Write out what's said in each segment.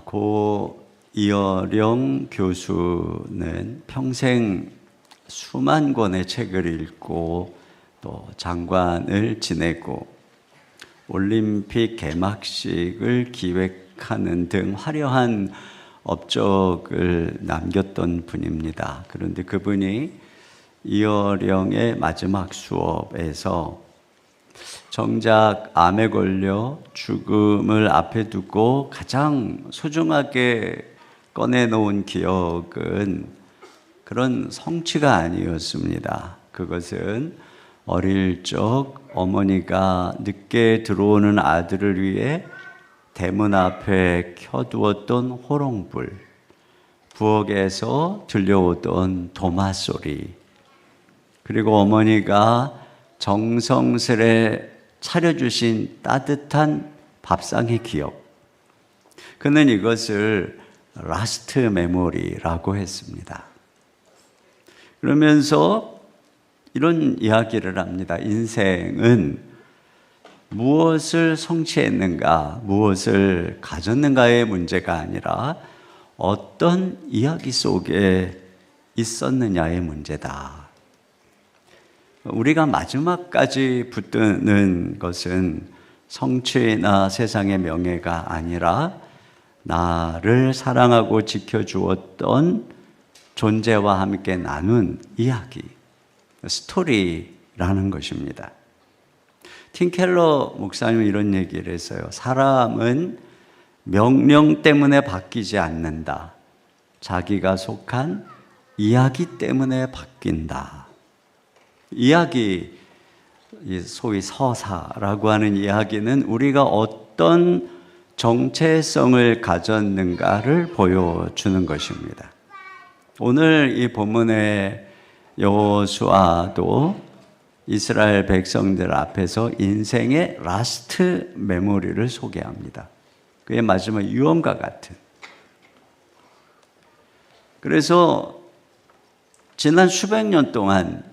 고 이어령 교수는 평생 수만 권의 책을 읽고 또 장관을 지내고 올림픽 개막식을 기획하는 등 화려한 업적을 남겼던 분입니다. 그런데 그분이 이어령의 마지막 수업에서 정작 암에 걸려 죽음을 앞에 두고 가장 소중하게 꺼내놓은 기억은 그런 성취가 아니었습니다. 그것은 어릴 적 어머니가 늦게 들어오는 아들을 위해 대문 앞에 켜두었던 호롱불, 부엌에서 들려오던 도마 소리, 그리고 어머니가 정성스레 차려주신 따뜻한 밥상의 기억. 그는 이것을 라스트 메모리라고 했습니다. 그러면서 이런 이야기를 합니다. 인생은 무엇을 성취했는가, 무엇을 가졌는가의 문제가 아니라 어떤 이야기 속에 있었느냐의 문제다. 우리가 마지막까지 붙드는 것은 성취나 세상의 명예가 아니라 나를 사랑하고 지켜주었던 존재와 함께 나눈 이야기, 스토리라는 것입니다. 팀 켈러 목사님은 이런 얘기를 했어요. 사람은 명령 때문에 바뀌지 않는다. 자기가 속한 이야기 때문에 바뀐다. 이야기, 소위 서사라고 하는 이야기는 우리가 어떤 정체성을 가졌는가를 보여주는 것입니다. 오늘 이 본문의 여호수아도 이스라엘 백성들 앞에서 인생의 라스트 메모리를 소개합니다. 그의 마지막 유언과 같은. 그래서 지난 수백 년 동안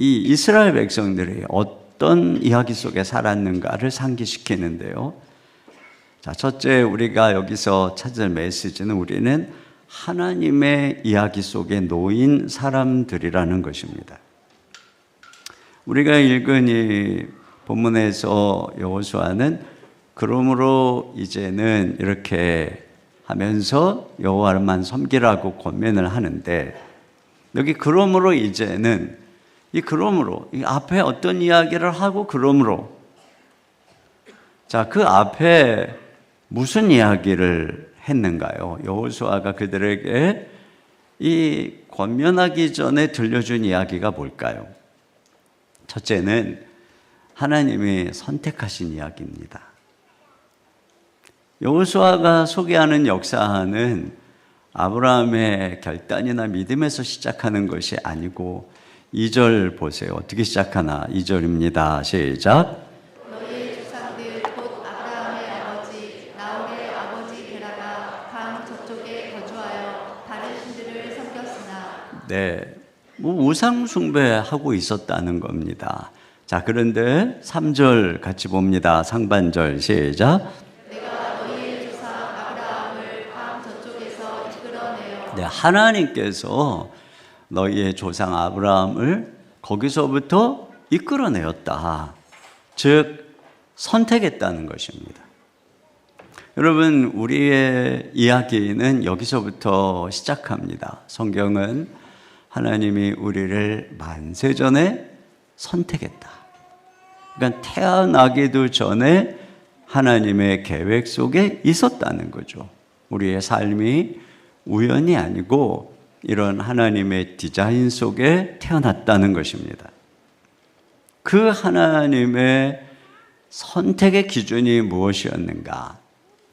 이 이스라엘 백성들이 어떤 이야기 속에 살았는가를 상기시키는데요. 자, 첫째, 우리가 여기서 찾을 메시지는 우리는 하나님의 이야기 속에 놓인 사람들이라는 것입니다. 우리가 읽은 이 본문에서 여호수아는 그러므로 이제는 이렇게 하면서 여호와만 섬기라고 권면을 하는데, 여기 그러므로 이제는 이 앞에 어떤 이야기를 하고 그러므로, 자, 그 앞에 무슨 이야기를 했는가요? 여호수아가 그들에게 이 권면하기 전에 들려준 이야기가 뭘까요? 첫째는 하나님이 선택하신 이야기입니다. 여호수아가 소개하는 역사는 아브라함의 결단이나 믿음에서 시작하는 것이 아니고 2절 보세요. 어떻게 시작하나? 2절입니다. 시작. 너희 조상들 곧 아브라함의 아버지 나홀의 아버지 데라가 강 저쪽에 거주하여 다른 신들을 섬겼으나. 네, 우상 숭배하고 있었다는 겁니다. 자, 그런데 3절 같이 봅니다. 상반절 시작. 내가 너희의 조상 아브라함을 강 저쪽에서 이끌어내어. 네, 하나님께서 너희의 조상 아브라함을 거기서부터 이끌어내었다. 즉 선택했다는 것입니다. 여러분, 우리의 이야기는 여기서부터 시작합니다. 성경은 하나님이 우리를 만세전에 선택했다. 그러니까 태어나기도 전에 하나님의 계획 속에 있었다는 거죠. 우리의 삶이 우연이 아니고 이런 하나님의 디자인 속에 태어났다는 것입니다. 그 하나님의 선택의 기준이 무엇이었는가?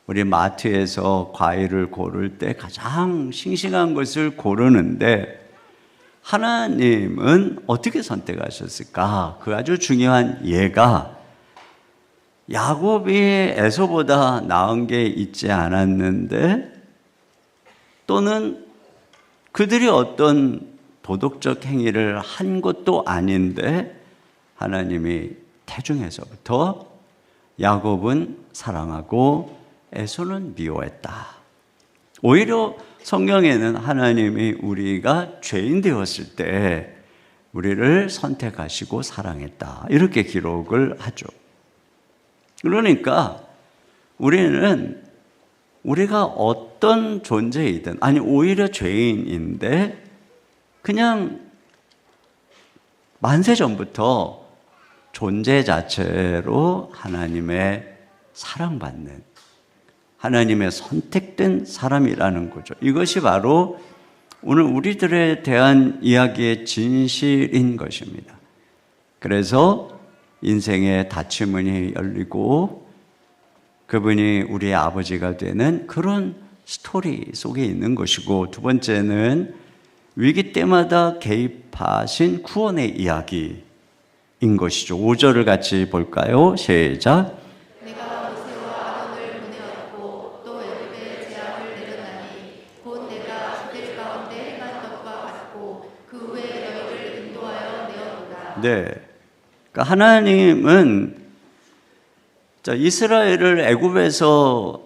우리 마트에서 과일을 고를 때 가장 싱싱한 것을 고르는데 하나님은 어떻게 선택하셨을까? 그 아주 중요한 예가 야곱이 에서보다 나은 게 있지 않았는데, 또는 그들이 어떤 도덕적 행위를 한 것도 아닌데 하나님이 태중에서부터 야곱은 사랑하고 에서는 미워했다. 오히려 성경에는 하나님이 우리가 죄인 되었을 때 우리를 선택하시고 사랑했다, 이렇게 기록을 하죠. 그러니까 우리는 우리가 어떤 존재이든, 아니 오히려 죄인인데 그냥 만세 전부터 존재 자체로 하나님의 사랑받는, 하나님의 선택된 사람이라는 거죠. 이것이 바로 오늘 우리들에 대한 이야기의 진실인 것입니다. 그래서 인생의 닫힘문이 열리고 그분이 우리의 아버지가 되는 그런 스토리 속에 있는 것이고, 두 번째는 위기 때마다 개입하신 구원의 이야기인 것이죠. 5절을 같이 볼까요? 시작. 내가 모세와 아론을 보내었고 또 애굽에 재앙을 내려나니 곧 내가 그들 가운데 행한 것과 같고 그 후에 너희를 인도하여 내어노라. 네, 그러니까 하나님은 이스라엘을 애굽에서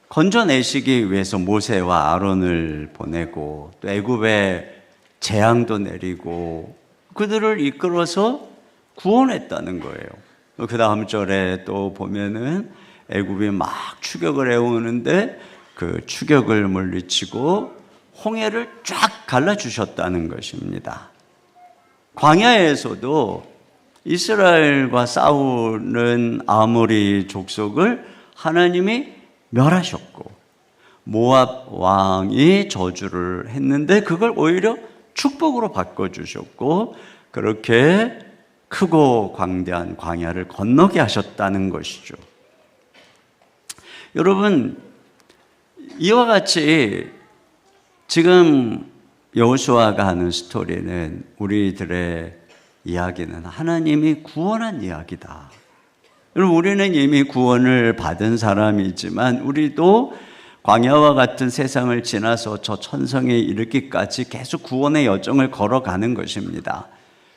건져내시기 위해서 모세와 아론을 보내고 또 애굽에 재앙도 내리고 그들을 이끌어서 구원했다는 거예요. 그 다음 절에 또 보면은 애굽이 막 추격을 해오는데 그 추격을 물리치고 홍해를 쫙 갈라주셨다는 것입니다. 광야에서도 이스라엘과 싸우는 아모리 족속을 하나님이 멸하셨고, 모압 왕이 저주를 했는데 그걸 오히려 축복으로 바꿔주셨고, 그렇게 크고 광대한 광야를 건너게 하셨다는 것이죠. 여러분, 이와 같이 지금 여호수아가 하는 스토리는, 우리들의 이야기는 하나님이 구원한 이야기다. 여러분, 우리는 이미 구원을 받은 사람이지만 우리도 광야와 같은 세상을 지나서 저 천성에 이르기까지 계속 구원의 여정을 걸어가는 것입니다.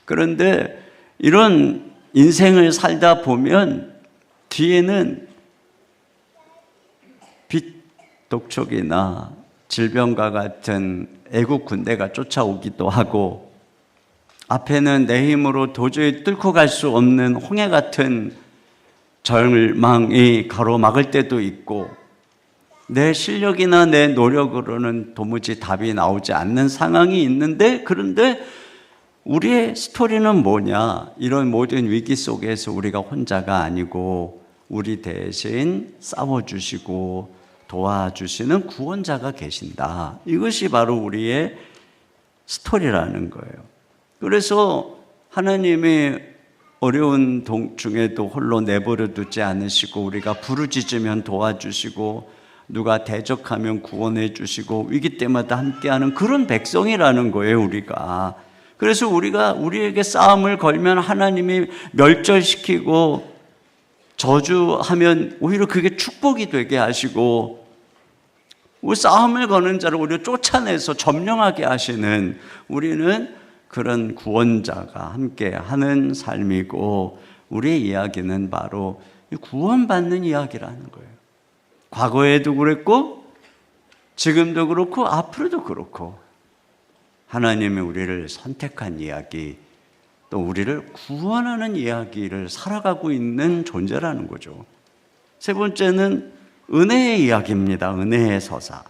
그런데 이런 인생을 살다 보면 뒤에는 빛 독촉이나 질병과 같은 애국 군대가 쫓아오기도 하고, 앞에는 내 힘으로 도저히 뚫고 갈 수 없는 홍해 같은 절망이 가로막을 때도 있고, 내 실력이나 내 노력으로는 도무지 답이 나오지 않는 상황이 있는데, 그런데 우리의 스토리는 뭐냐? 이런 모든 위기 속에서 우리가 혼자가 아니고 우리 대신 싸워주시고 도와주시는 구원자가 계신다. 이것이 바로 우리의 스토리라는 거예요. 그래서 하나님이 어려운 중에도 홀로 내버려 두지 않으시고, 우리가 부르짖으면 도와주시고, 누가 대적하면 구원해 주시고, 위기 때마다 함께하는 그런 백성이라는 거예요, 우리가. 그래서 우리가 우리에게 싸움을 걸면 하나님이 멸절시키고 저주하면 오히려 그게 축복이 되게 하시고, 우리 싸움을 거는 자를 오히려 쫓아내서 점령하게 하시는, 우리는 그런 구원자가 함께하는 삶이고, 우리의 이야기는 바로 구원받는 이야기라는 거예요. 과거에도 그랬고 지금도 그렇고 앞으로도 그렇고, 하나님이 우리를 선택한 이야기, 또 우리를 구원하는 이야기를 살아가고 있는 존재라는 거죠. 세 번째는 은혜의 이야기입니다. 은혜의 서사.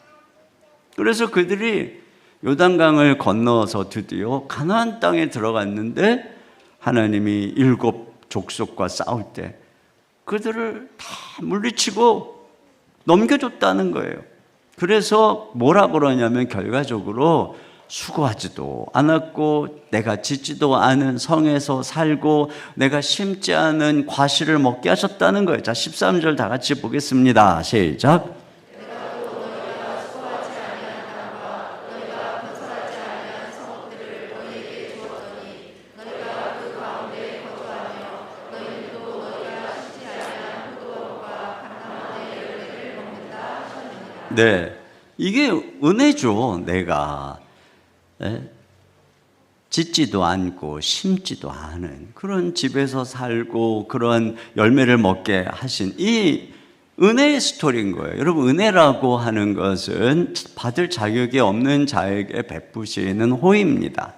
그래서 그들이 요단강을 건너서 드디어 가나안 땅에 들어갔는데, 하나님이 7 족속과 싸울 때 그들을 다 물리치고 넘겨줬다는 거예요. 그래서 뭐라 그러냐면, 결과적으로 수고하지도 않았고 내가 짓지도 않은 성에서 살고 내가 심지 않은 과실을 먹게 하셨다는 거예요. 자, 13절 다 같이 보겠습니다. 시작. 네, 이게 은혜죠. 내가 짓지도 않고 심지도 않은 그런 집에서 살고 그런 열매를 먹게 하신 이 은혜의 스토리인 거예요. 여러분, 은혜라고 하는 것은 받을 자격이 없는 자에게 베푸시는 호의입니다.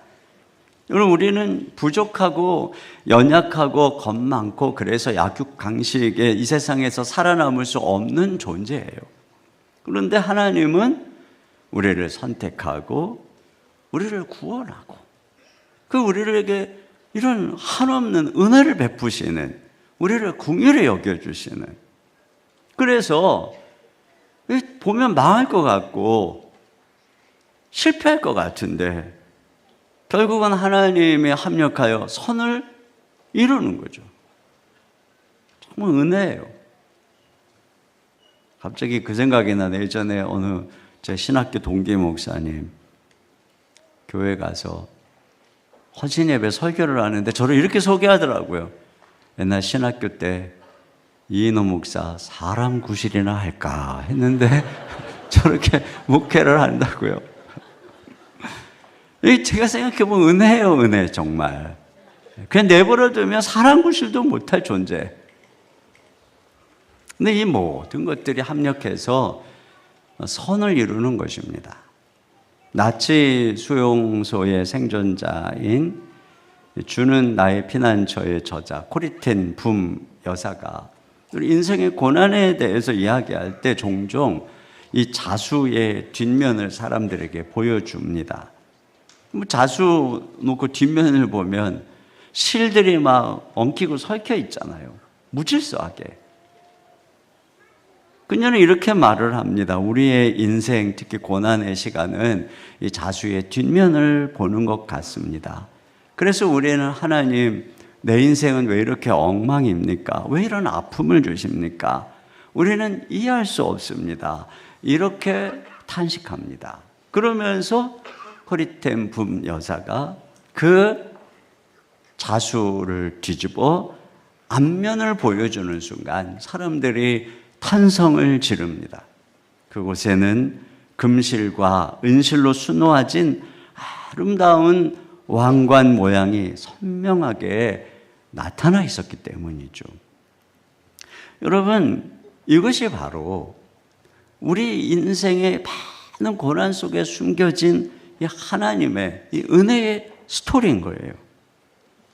여러분, 우리는 부족하고 연약하고 겁 많고 그래서 약육강식에 이 세상에서 살아남을 수 없는 존재예요. 그런데 하나님은 우리를 선택하고 우리를 구원하고 그 우리에게 이런 한없는 은혜를 베푸시는, 우리를 긍휼히 여겨주시는, 그래서 보면 망할 것 같고 실패할 것 같은데 결국은 하나님이 합력하여 선을 이루는 거죠. 정말 은혜예요. 갑자기 그 생각이 나네. 예전에 어느 제 신학교 동기 목사님 교회 가서 헌신 예배 설교를 하는데 저를 이렇게 소개하더라고요. 옛날 신학교 때 이인호 목사 사람 구실이나 할까 했는데 저렇게 목회를 한다고요. 제가 생각해보면 은혜예요, 은혜. 정말 그냥 내버려두면 사람 구실도 못할 존재. 근데 이 모든 것들이 합력해서 선을 이루는 것입니다. 나치 수용소의 생존자인 주는 나의 피난처의 저자 코리텐 붐 여사가 인생의 고난에 대해서 이야기할 때 종종 이 자수의 뒷면을 사람들에게 보여줍니다. 자수 놓고 뒷면을 보면 실들이 막 엉키고 설켜 있잖아요. 무질서하게. 그녀는 이렇게 말을 합니다. 우리의 인생, 특히 고난의 시간은 이 자수의 뒷면을 보는 것 같습니다. 그래서 우리는 하나님, 내 인생은 왜 이렇게 엉망입니까? 왜 이런 아픔을 주십니까? 우리는 이해할 수 없습니다. 이렇게 탄식합니다. 그러면서 코리텐 붐 여사가 그 자수를 뒤집어 앞면을 보여주는 순간 사람들이 탄성을 지릅니다. 그곳에는 금실과 은실로 수놓아진 아름다운 왕관 모양이 선명하게 나타나 있었기 때문이죠. 여러분, 이것이 바로 우리 인생의 많은 고난 속에 숨겨진 이 하나님의 이 은혜의 스토리인 거예요.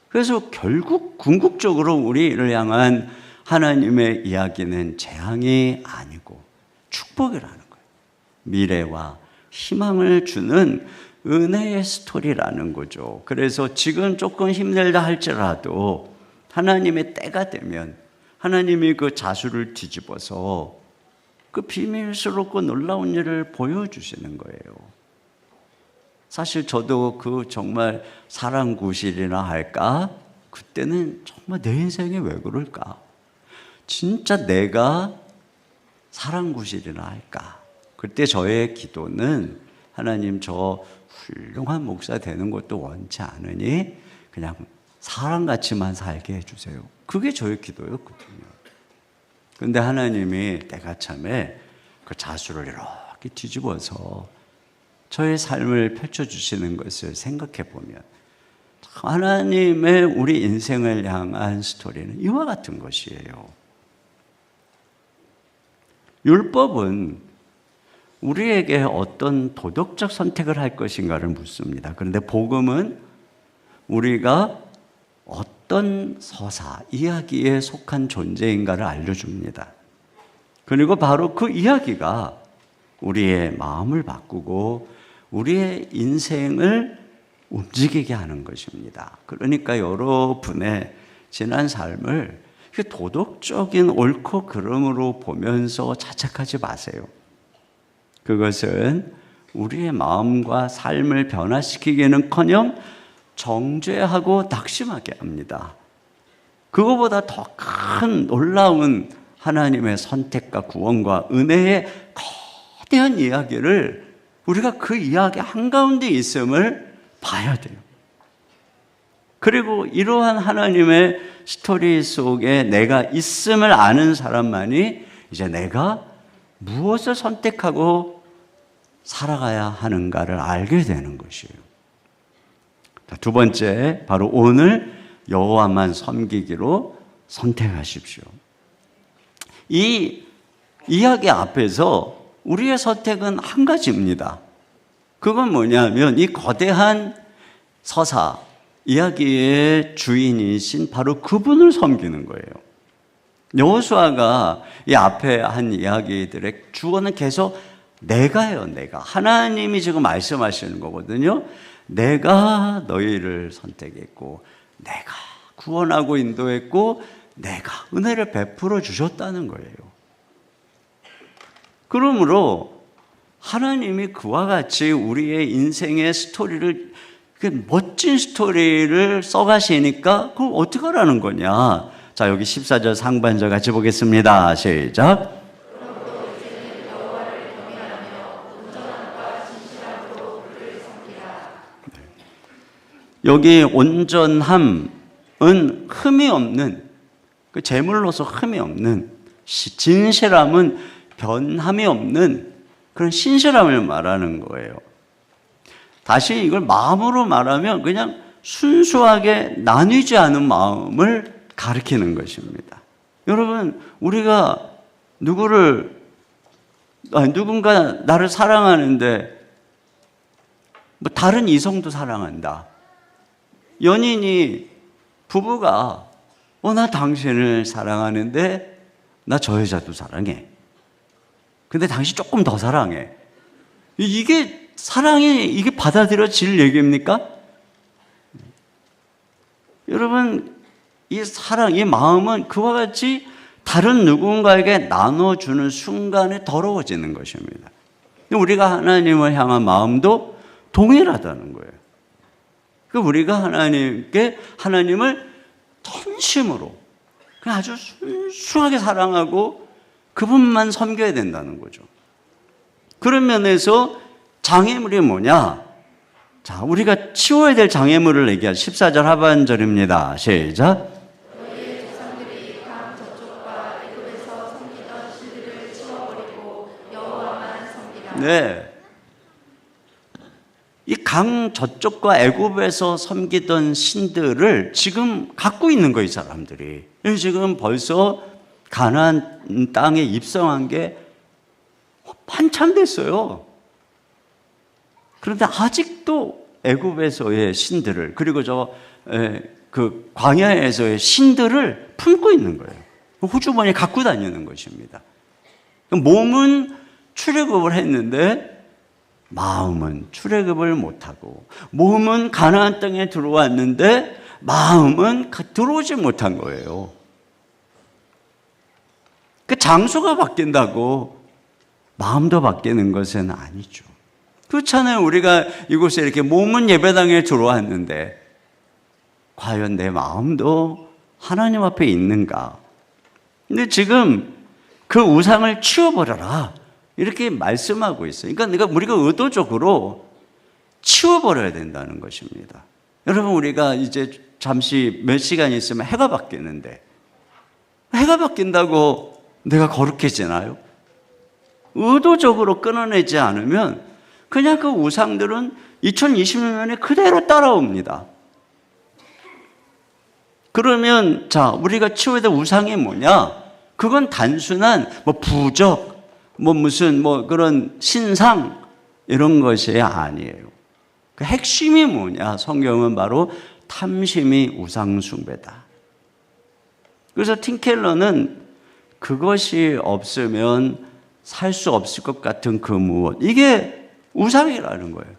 그래서 결국 궁극적으로 우리를 향한 하나님의 이야기는 재앙이 아니고 축복이라는 거예요. 미래와 희망을 주는 은혜의 스토리라는 거죠. 그래서 지금 조금 힘들다 할지라도 하나님의 때가 되면 하나님이 그 자수를 뒤집어서 그 비밀스럽고 놀라운 일을 보여주시는 거예요. 사실 저도 그 정말 사랑구실이나 할까? 그때는 정말 내 인생에 왜 그럴까? 진짜 내가 사랑구실이나 할까? 그때 저의 기도는 하나님, 저 훌륭한 목사 되는 것도 원치 않으니 그냥 사람같이만 살게 해주세요. 그게 저의 기도였거든요. 그런데 하나님이 때가 참에 그 자수를 이렇게 뒤집어서 저의 삶을 펼쳐주시는 것을 생각해 보면 하나님의 우리 인생을 향한 스토리는 이와 같은 것이에요. 율법은 우리에게 어떤 도덕적 선택을 할 것인가를 묻습니다. 그런데 복음은 우리가 어떤 서사, 이야기에 속한 존재인가를 알려줍니다. 그리고 바로 그 이야기가 우리의 마음을 바꾸고 우리의 인생을 움직이게 하는 것입니다. 그러니까 여러분의 지난 삶을 도덕적인 옳고 그름으로 보면서 자책하지 마세요. 그것은 우리의 마음과 삶을 변화시키기는커녕 정죄하고 낙심하게 합니다. 그거보다 더 큰 놀라운 하나님의 선택과 구원과 은혜의 거대한 이야기를 우리가 그 이야기 한가운데 있음을 봐야 돼요. 그리고 이러한 하나님의 스토리 속에 내가 있음을 아는 사람만이 이제 내가 무엇을 선택하고 살아가야 하는가를 알게 되는 것이에요. 두 번째, 바로 오늘 여호와만 섬기기로 선택하십시오. 이 이야기 앞에서 우리의 선택은 한 가지입니다. 그건 뭐냐면 이 거대한 서사, 이야기의 주인이신 바로 그분을 섬기는 거예요. 여호수아가 이 앞에 한 이야기들의 주어는 계속 내가예요, 내가. 하나님이 지금 말씀하시는 거거든요. 내가 너희를 선택했고, 내가 구원하고 인도했고, 내가 은혜를 베풀어 주셨다는 거예요. 그러므로 하나님이 그와 같이 우리의 인생의 스토리를, 멋진 스토리를 써가시니까 그걸 어떻게 하라는 거냐. 자, 여기 14절 상반절 같이 보겠습니다. 시작. 여기 온전함은 흠이 없는, 그 제물로서 흠이 없는, 진실함은 변함이 없는 그런 신실함을 말하는 거예요. 다시 이걸 마음으로 말하면 그냥 순수하게 나뉘지 않은 마음을 가리키는 것입니다. 여러분, 우리가 누군가 나를 사랑하는데 뭐 다른 이성도 사랑한다. 연인이, 부부가 나 당신을 사랑하는데 나 저 여자도 사랑해. 근데 당신 조금 더 사랑해. 이게 사랑이, 이게 받아들여질 얘기입니까? 여러분, 이 사랑, 이 마음은 그와 같이 다른 누군가에게 나눠주는 순간에 더러워지는 것입니다. 우리가 하나님을 향한 마음도 동일하다는 거예요. 우리가 하나님을 전심으로 그냥 아주 순수하게 사랑하고 그분만 섬겨야 된다는 거죠. 그런 면에서 장애물이 뭐냐? 자, 우리가 치워야 될 장애물을 얘기하죠. 14절 하반절입니다. 시작. 너희의 조상들이 강 저쪽과 애굽에서 섬기던 신들을 치워버리고 여호와만 섬기라. 네. 이 강 저쪽과 애굽에서 섬기던 신들을 지금 갖고 있는 거예요, 이 사람들이. 지금 벌써 가나안 땅에 입성한 게 한참 됐어요. 그런데 아직도 애굽에서의 신들을, 그리고 그 광야에서의 신들을 품고 있는 거예요. 호주머니에 갖고 다니는 것입니다. 몸은 출애굽을 했는데 마음은 출애굽을 못하고, 몸은 가나안 땅에 들어왔는데 마음은 들어오지 못한 거예요. 그 장소가 바뀐다고 마음도 바뀌는 것은 아니죠. 그렇잖아요. 우리가 이곳에 이렇게 몸은 예배당에 들어왔는데 과연 내 마음도 하나님 앞에 있는가? 근데 지금 그 우상을 치워버려라, 이렇게 말씀하고 있어요. 그러니까 우리가 의도적으로 치워버려야 된다는 것입니다. 여러분, 우리가 이제 잠시 몇 시간 있으면 해가 바뀌는데, 해가 바뀐다고 내가 거룩해지나요? 의도적으로 끊어내지 않으면 그냥 그 우상들은 2020년에 그대로 따라옵니다. 그러면 자, 우리가 치워야 될 우상이 뭐냐? 그건 단순한 부적, 무슨 그런 신상, 이런 것이 아니에요. 그 핵심이 뭐냐? 성경은 바로 탐심이 우상숭배다. 그래서 팀켈러는 그것이 없으면 살 수 없을 것 같은 그 무엇, 이게 우상이라는 거예요.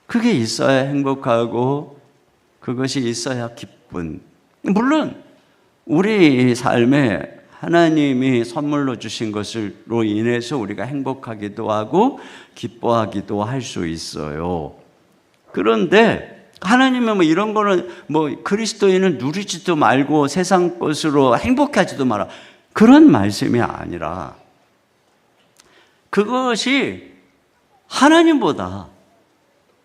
그게 있어야 행복하고 그것이 있어야 기쁜. 물론 우리 삶에 하나님이 선물로 주신 것으로 인해서 우리가 행복하기도 하고 기뻐하기도 할 수 있어요. 그런데 하나님은 이런 거는 그리스도인은 누리지도 말고 세상 것으로 행복하지도 마라, 그런 말씀이 아니라 그것이 하나님보다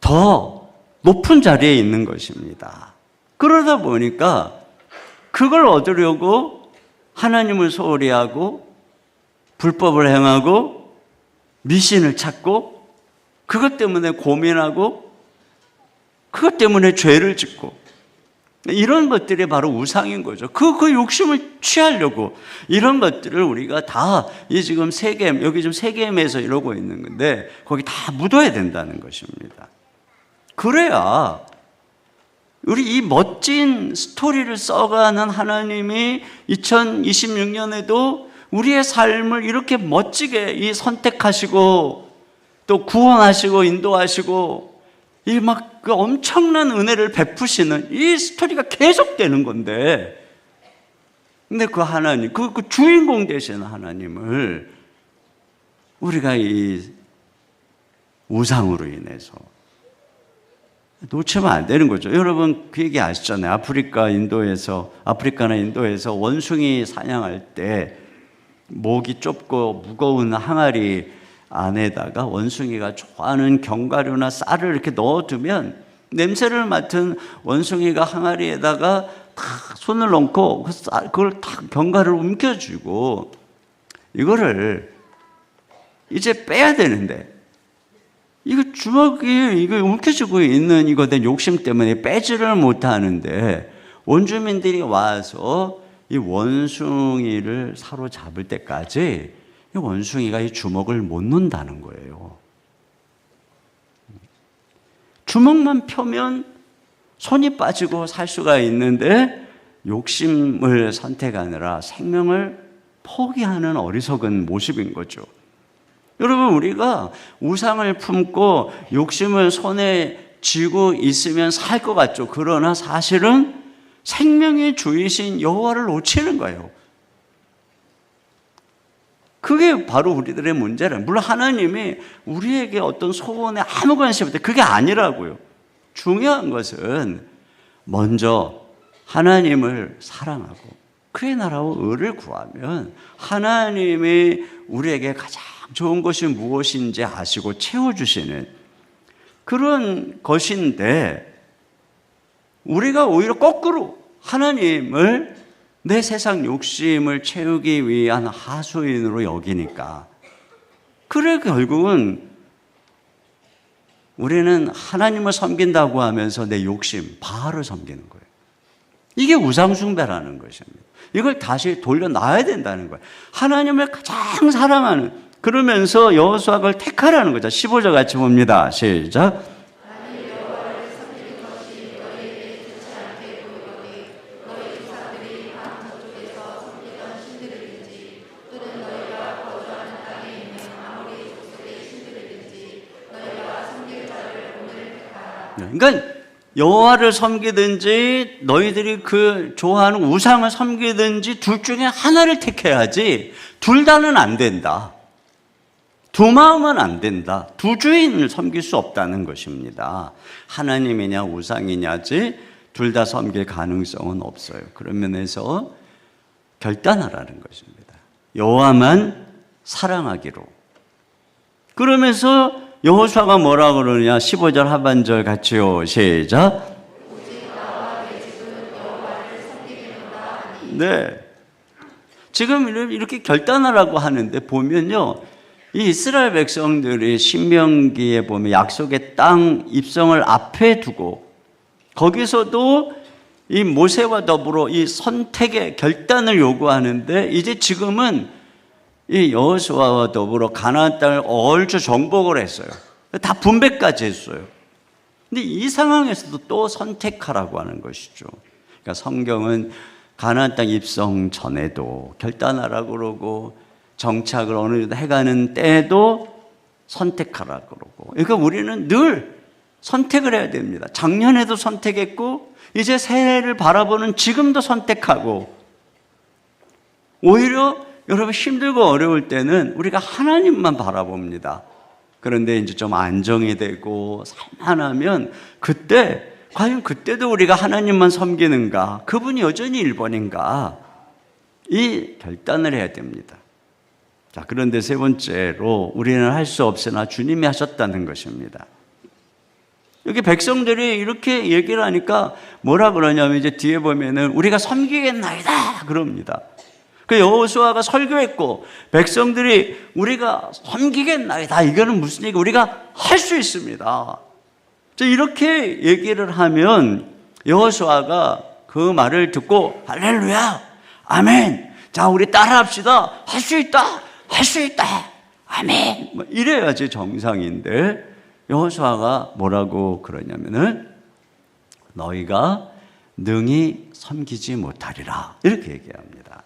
더 높은 자리에 있는 것입니다. 그러다 보니까 그걸 얻으려고 하나님을 소홀히 하고 불법을 행하고 미신을 찾고 그것 때문에 고민하고 그것 때문에 죄를 짓고 이런 것들이 바로 우상인 거죠. 그 욕심을 취하려고 이런 것들을 우리가 다 이 지금 세겜, 여기 지금 세겜에서 이러고 있는 건데 거기 다 묻어야 된다는 것입니다. 그래야 우리 이 멋진 스토리를 써가는 하나님이 2026년에도 우리의 삶을 이렇게 멋지게 이 선택하시고 또 구원하시고 인도하시고 이 막 그 엄청난 은혜를 베푸시는 이 스토리가 계속되는 건데, 근데 그 하나님, 그 주인공 되시는 하나님을 우리가 이 우상으로 인해서 놓치면 안 되는 거죠. 여러분 그 얘기 아시잖아요. 아프리카나 인도에서 원숭이 사냥할 때 목이 좁고 무거운 항아리 안에다가 원숭이가 좋아하는 견과류나 쌀을 이렇게 넣어두면 냄새를 맡은 원숭이가 항아리에다가 탁 손을 넣고 그걸 탁 견과류를 움켜쥐고 이거를 이제 빼야 되는데 이거 주먹이 이거 움켜쥐고 있는 이거 된 욕심 때문에 빼지를 못하는데 원주민들이 와서 이 원숭이를 사로잡을 때까지 이 원숭이가 이 주먹을 못 놓는다는 거예요. 주먹만 펴면 손이 빠지고 살 수가 있는데 욕심을 선택하느라 생명을 포기하는 어리석은 모습인 거죠. 여러분 우리가 우상을 품고 욕심을 손에 쥐고 있으면 살 것 같죠. 그러나 사실은 생명의 주이신 여호와를 놓치는 거예요. 그게 바로 우리들의 문제라요. 물론 하나님이 우리에게 어떤 소원에 아무 관심 없대. 그게 아니라고요. 중요한 것은 먼저 하나님을 사랑하고 그의 나라와 의를 구하면 하나님이 우리에게 가장 좋은 것이 무엇인지 아시고 채워주시는 그런 것인데, 우리가 오히려 거꾸로 하나님을 내 세상 욕심을 채우기 위한 하수인으로 여기니까, 그래 결국은 우리는 하나님을 섬긴다고 하면서 내 욕심, 바알을 섬기는 거예요. 이게 우상숭배라는 것입니다. 이걸 다시 돌려놔야 된다는 거예요. 하나님을 가장 사랑하는, 그러면서 여호수아가 그걸 택하라는 거죠. 15절 같이 봅니다. 시작. 그러니까 여호와를 섬기든지 너희들이 그 좋아하는 우상을 섬기든지 둘 중에 하나를 택해야지 둘 다는 안 된다. 두 마음은 안 된다. 두 주인을 섬길 수 없다는 것입니다. 하나님이냐 우상이냐지 둘 다 섬길 가능성은 없어요. 그런 면에서 결단하라는 것입니다. 여호와만 사랑하기로. 그러면서 여호수아가 뭐라 그러냐? 15절 하반절 같이요. 시작. 네. 지금 이렇게 결단하라고 하는데 보면요, 이 이스라엘 백성들이 신명기에 보면 약속의 땅 입성을 앞에 두고 거기서도 이 모세와 더불어 이 선택의 결단을 요구하는데, 이제 지금은 이 여호수아와 더불어 가나안 땅을 얼추 정복을 했어요. 다 분배까지 했어요. 근데 이 상황에서도 또 선택하라고 하는 것이죠. 그러니까 성경은 가나안 땅 입성 전에도 결단하라고 그러고 정착을 어느 정도 해가는 때에도 선택하라고 그러고, 그러니까 우리는 늘 선택을 해야 됩니다. 작년에도 선택했고 이제 새해를 바라보는 지금도 선택하고, 오히려 여러분 힘들고 어려울 때는 우리가 하나님만 바라봅니다. 그런데 이제 좀 안정이 되고 살만하면 그때 과연 그때도 우리가 하나님만 섬기는가, 그분이 여전히 1번인가, 이 결단을 해야 됩니다. 자, 그런데 세 번째로 우리는 할 수 없으나 주님이 하셨다는 것입니다. 여기 백성들이 이렇게 얘기를 하니까 뭐라 그러냐면 이제 뒤에 보면은 우리가 섬기겠나이다 그럽니다. 그 여호수아가 설교했고 백성들이 우리가 섬기겠나이다, 이거는 무슨 얘기? 우리가 할 수 있습니다. 이렇게 얘기를 하면 여호수아가 그 말을 듣고 할렐루야, 아멘. 자, 우리 따라합시다. 할 수 있다, 할 수 있다, 아멘. 뭐 이래야지 정상인데 여호수아가 뭐라고 그러냐면은 너희가 능히 섬기지 못하리라 이렇게 얘기합니다.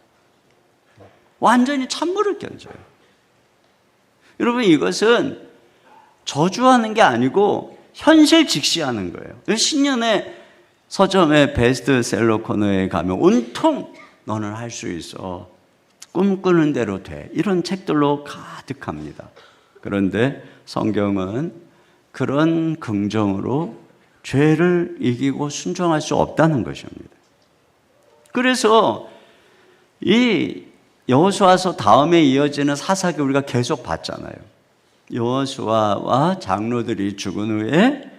완전히 찬물을 끼얹어요. 여러분, 이것은 저주하는 게 아니고 현실 직시하는 거예요. 신년의 서점의 베스트셀러 코너에 가면 온통 너는 할 수 있어, 꿈꾸는 대로 돼, 이런 책들로 가득합니다. 그런데 성경은 그런 긍정으로 죄를 이기고 순종할 수 없다는 것입니다. 그래서 이 여호수아서 다음에 이어지는 사사기 우리가 계속 봤잖아요. 여호수아와 장로들이 죽은 후에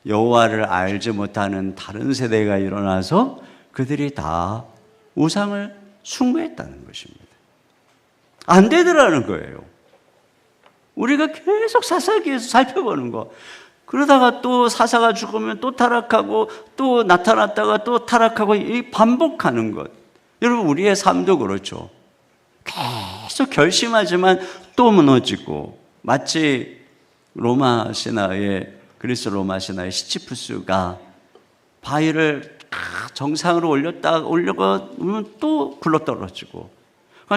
여호와를 알지 못하는 다른 세대가 일어나서 그들이 다 우상을 숭배했다는 것입니다. 안 되더라는 거예요. 우리가 계속 사사기에서 살펴보는 거. 그러다가 또 사사가 죽으면 또 타락하고 또 나타났다가 또 타락하고 이 반복하는 것. 여러분, 우리의 삶도 그렇죠. 계속 결심하지만 또 무너지고, 마치 로마 신화의 그리스 로마 신화의 시치푸스가 바위를 정상으로 올려가 또 굴러떨어지고,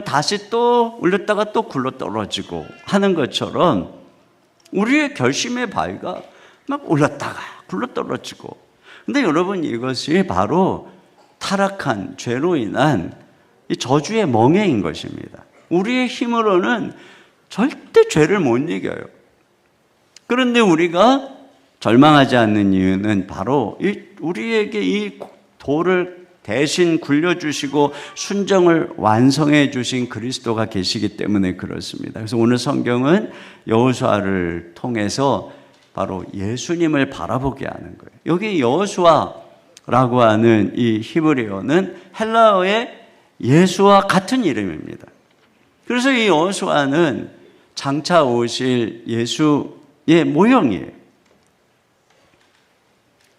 다시 또 올렸다가 또 굴러떨어지고 하는 것처럼 우리의 결심의 바위가 막 올랐다가 굴러떨어지고. 근데 여러분, 이것이 바로 타락한 죄로 인한 이 저주의 멍에인 것입니다. 우리의 힘으로는 절대 죄를 못 이겨요. 그런데 우리가 절망하지 않는 이유는 바로 우리에게 이 돌을 대신 굴려주시고 순정을 완성해 주신 그리스도가 계시기 때문에 그렇습니다. 그래서 오늘 성경은 여호수아를 통해서 바로 예수님을 바라보게 하는 거예요. 여기 여호수아라고 하는 이 히브리어는 헬라어의 예수와 같은 이름입니다. 그래서 이 여호수아는 장차 오실 예수의 모형이에요.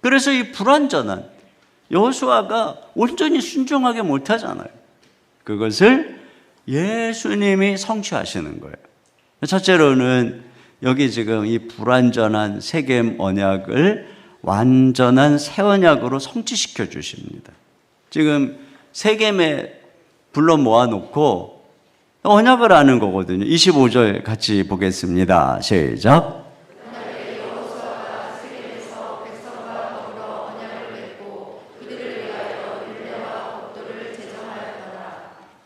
그래서 이 불완전한 여호수아가 온전히 순종하게 못하잖아요. 그것을 예수님이 성취하시는 거예요. 첫째로는 여기 지금 이 불완전한 세겜 언약을 완전한 새 언약으로 성취시켜 주십니다. 지금 세겜에 불러 모아놓고 언약을 하는 거거든요. 25절 같이 보겠습니다. 시작.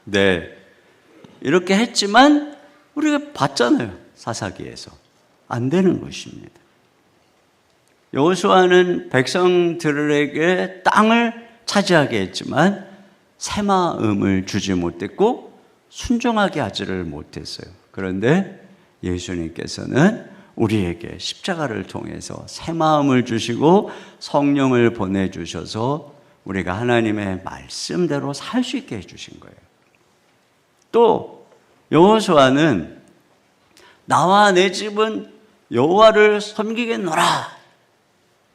네, 이렇게 했지만 우리가 봤잖아요. 사사기에서 안 되는 것입니다. 여호수아는 백성들에게 땅을 차지하게 했지만 새 마음을 주지 못했고 순종하게 하지를 못했어요. 그런데 예수님께서는 우리에게 십자가를 통해서 새 마음을 주시고 성령을 보내주셔서 우리가 하나님의 말씀대로 살 수 있게 해주신 거예요. 또 여호수아는 나와 내 집은 여호와를 섬기겠노라.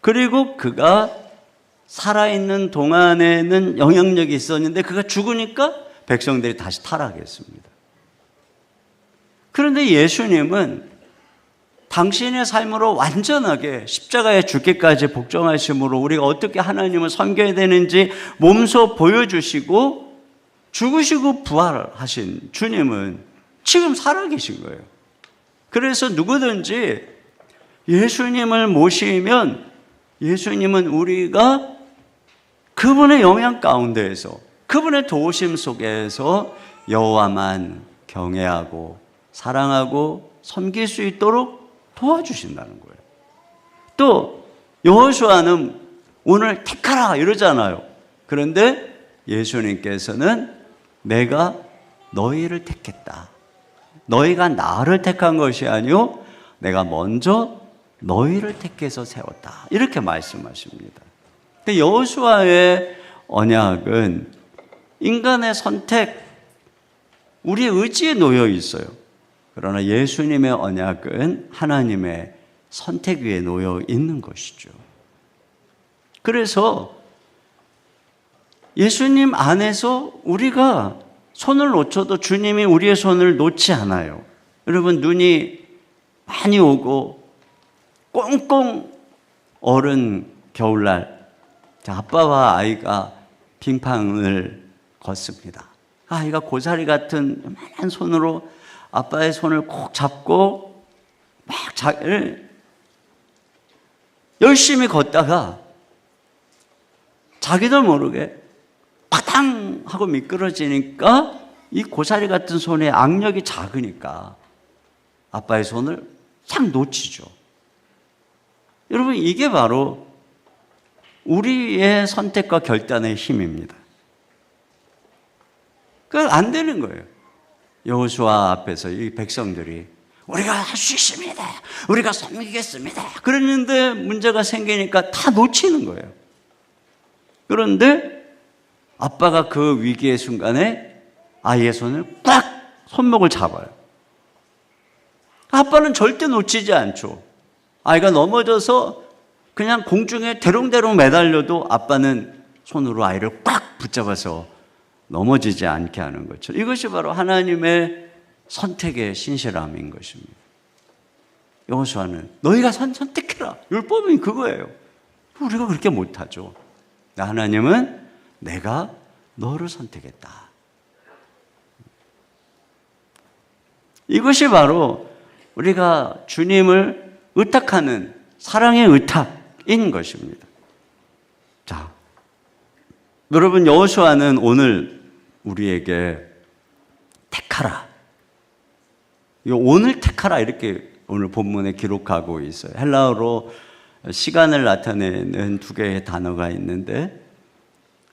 그리고 그가 살아있는 동안에는 영향력이 있었는데 그가 죽으니까 백성들이 다시 타락했습니다. 그런데 예수님은 당신의 삶으로 완전하게 십자가에 죽기까지 복종하심으로 우리가 어떻게 하나님을 섬겨야 되는지 몸소 보여주시고 죽으시고 부활하신 주님은 지금 살아계신 거예요. 그래서 누구든지 예수님을 모시면 예수님은 우리가 그분의 영향 가운데에서 그분의 도우심 속에서 여호와만 경외하고 사랑하고 섬길 수 있도록 도와주신다는 거예요. 또 여호수아는 오늘 택하라 이러잖아요. 그런데 예수님께서는 내가 너희를 택했다. 너희가 나를 택한 것이 아니요 내가 먼저 너희를 택해서 세웠다. 이렇게 말씀하십니다. 여호수아의 언약은 인간의 선택, 우리의 의지에 놓여 있어요. 그러나 예수님의 언약은 하나님의 선택 위에 놓여 있는 것이죠. 그래서 예수님 안에서 우리가 손을 놓쳐도 주님이 우리의 손을 놓지 않아요. 여러분, 눈이 많이 오고 꽁꽁 얼은 겨울날 아빠와 아이가 빙판을 걷습니다. 아이가 고사리 같은 요만한 손으로 아빠의 손을 꼭 잡고 막 열심히 걷다가 자기도 모르게 파당 하고 미끄러지니까 이 고사리 같은 손에 악력이 작으니까 아빠의 손을 싹 놓치죠. 여러분, 이게 바로 우리의 선택과 결단의 힘입니다. 그건 안 되는 거예요. 여호수아 앞에서 이 백성들이 우리가 할 수 있습니다, 우리가 섬기겠습니다 그랬는데 문제가 생기니까 다 놓치는 거예요. 그런데 아빠가 그 위기의 순간에 아이의 손을 꽉 손목을 잡아요. 아빠는 절대 놓치지 않죠. 아이가 넘어져서 그냥 공중에 대롱대롱 매달려도 아빠는 손으로 아이를 꽉 붙잡아서 넘어지지 않게 하는 거죠. 이것이 바로 하나님의 선택의 신실함인 것입니다. 여호수아는 너희가 선택해라, 율법이 그거예요. 우리가 그렇게 못하죠. 하나님은 내가 너를 선택했다. 이것이 바로 우리가 주님을 의탁하는 사랑의 의탁인 것입니다. 자, 여러분, 여호수아는 오늘 우리에게 택하라, 오늘 택하라 이렇게 오늘 본문에 기록하고 있어요. 헬라어로 시간을 나타내는 두 개의 단어가 있는데,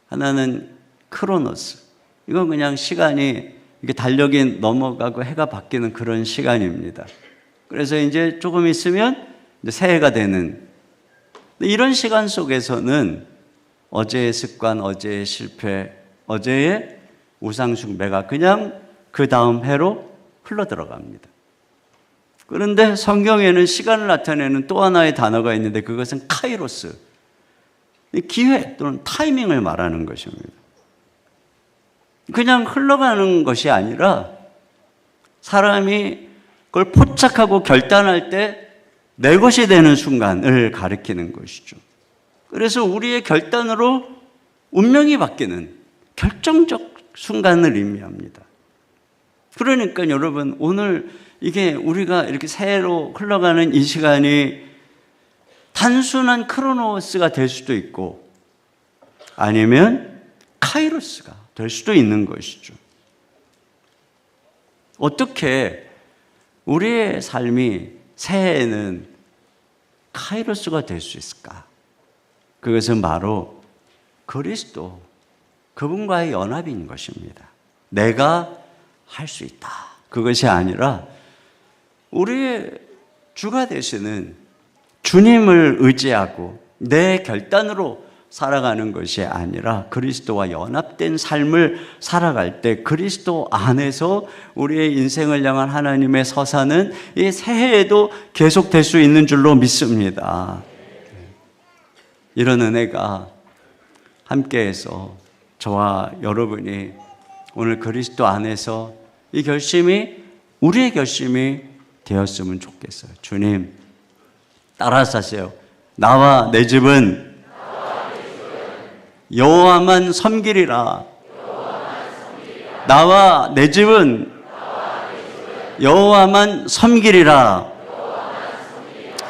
하나는 크로노스, 이건 그냥 시간이 이게 달력이 넘어가고 해가 바뀌는 그런 시간입니다. 그래서 이제 조금 있으면 이제 새해가 되는, 이런 시간 속에서는 어제의 습관, 어제의 실패, 어제의 우상숭배가 그냥 그 다음 해로 흘러 들어갑니다. 그런데 성경에는 시간을 나타내는 또 하나의 단어가 있는데, 그것은 카이로스, 기회 또는 타이밍을 말하는 것입니다. 그냥 흘러가는 것이 아니라 사람이 그걸 포착하고 결단할 때 내 것이 되는 순간을 가리키는 것이죠. 그래서 우리의 결단으로 운명이 바뀌는 결정적 순간을 의미합니다. 그러니까 여러분, 오늘 이게 우리가 이렇게 새해로 흘러가는 이 시간이 단순한 크로노스가 될 수도 있고 아니면 카이로스가 될 수도 있는 것이죠. 어떻게 우리의 삶이 새해에는 카이로스가 될 수 있을까? 그것은 바로 그리스도, 그분과의 연합인 것입니다. 내가 할 수 있다, 그것이 아니라 우리의 주가 되시는 주님을 의지하고 내 결단으로 살아가는 것이 아니라 그리스도와 연합된 삶을 살아갈 때 그리스도 안에서 우리의 인생을 향한 하나님의 서사는 이 새해에도 계속될 수 있는 줄로 믿습니다. 이런 은혜가 함께해서 저와 여러분이 오늘 그리스도 안에서 이 결심이 우리의 결심이 되었으면 좋겠어요. 주님, 따라서 하세요. 나와 내 집은 여호와만 섬기리라. 나와 내 집은 여호와만 섬기리라.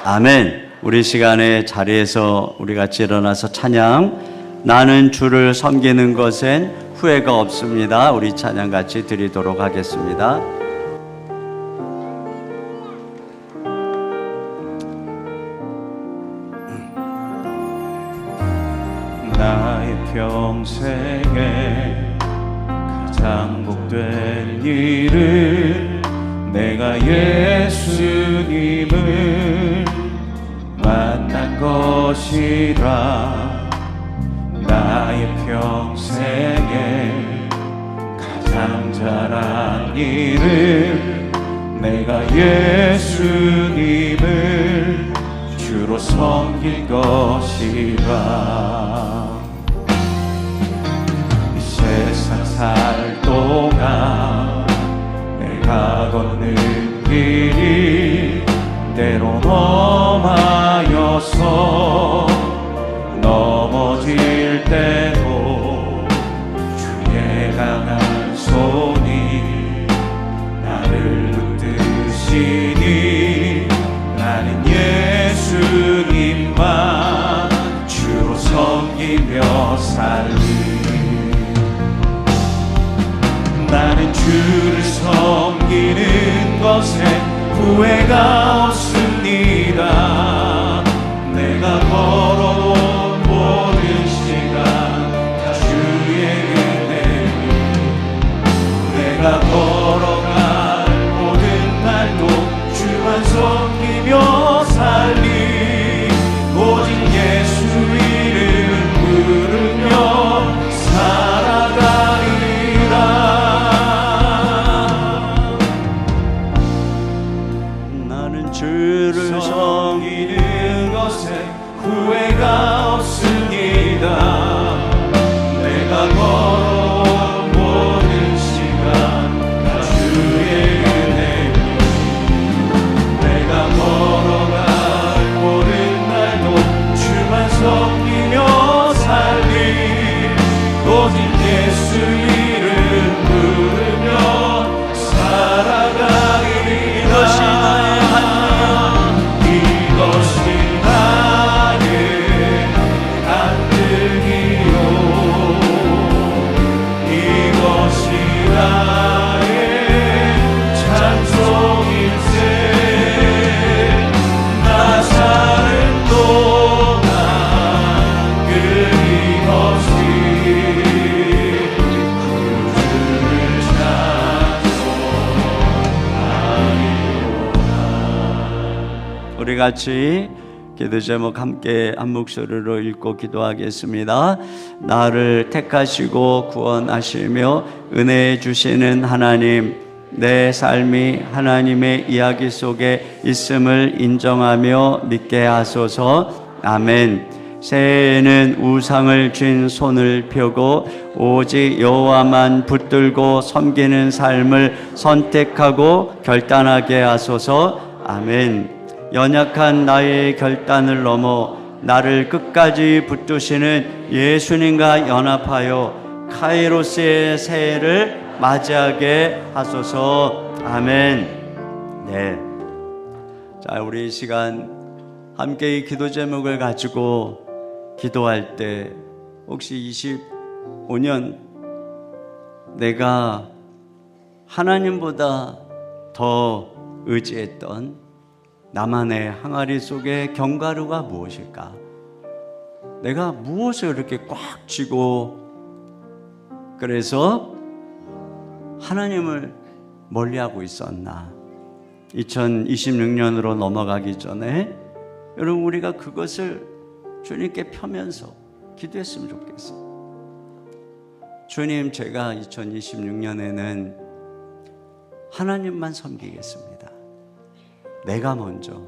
아멘. 우리 시간에 자리에서 우리 같이 일어나서 찬양, 나는 주를 섬기는 것엔 후회가 없습니다. 우리 찬양 같이 드리도록 하겠습니다. 나의 평생에 가장 복된 일은 내가 예수님을 만난 것이라. 나의 평생에 가장 잘한 일은 내가 예수님을 주로 섬길 것이라. 살 동안 내가 걷는 길이 때론 험하여서 넘어질 때도 주의 강한 손이 나를 붙드시니 나는 예수님만 주로 섬기며 살리. 나는 주를 섬기는 것에 후회가 없습니다. 내가 걸어온 모든 시간 다 주의 은혜로 내가 걸어갈 모든 날도 주만 섬기며 살리. 오직 예수 이름 부르며 살아가리라. 나는 주를 섬기는 것에 후회가 없습니다. 내가 걸어온 모든 시간 다 주의 은혜로 내가 걸어갈 모든 날도 주만 섬기며 살리. 오직 예수 이름 부르며 살아가리라. 이것이 나의 이것이 나의 간증이요 이것이 나의 찬송일세. 나 사는 동안 끊임없이 구주를 찬송하리로다. 우리 같이 기도 제목 함께 한 목소리로 읽고 기도하겠습니다. 나를 택하시고 구원하시며 은혜 주시는 하나님, 내 삶이 하나님의 이야기 속에 있음을 인정하며 믿게 하소서. 아멘. 새해에는 우상을 쥔 손을 펴고 오직 여호와만 붙들고 섬기는 삶을 선택하고 결단하게 하소서. 아멘. 연약한 나의 결단을 넘어 나를 끝까지 붙드시는 예수님과 연합하여 카이로스의 새해를 맞이하게 하소서. 아멘. 네. 자, 우리 이 시간 함께 이 기도 제목을 가지고 기도할 때 혹시 25년 내가 하나님보다 더 의지했던 나만의 항아리 속의 견과류가 무엇일까? 내가 무엇을 이렇게 꽉 쥐고 그래서 하나님을 멀리하고 있었나? 2026년으로 넘어가기 전에 여러분 우리가 그것을 주님께 펴면서 기도했으면 좋겠어요. 주님, 제가 2026년에는 하나님만 섬기겠습니다. 내가 먼저,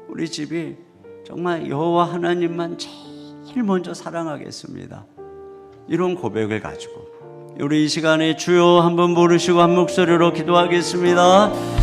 우리 집이 정말 여호와 하나님만 제일 먼저 사랑하겠습니다. 이런 고백을 가지고 우리 이 시간에 주여 한번 부르시고 한 목소리로 기도하겠습니다.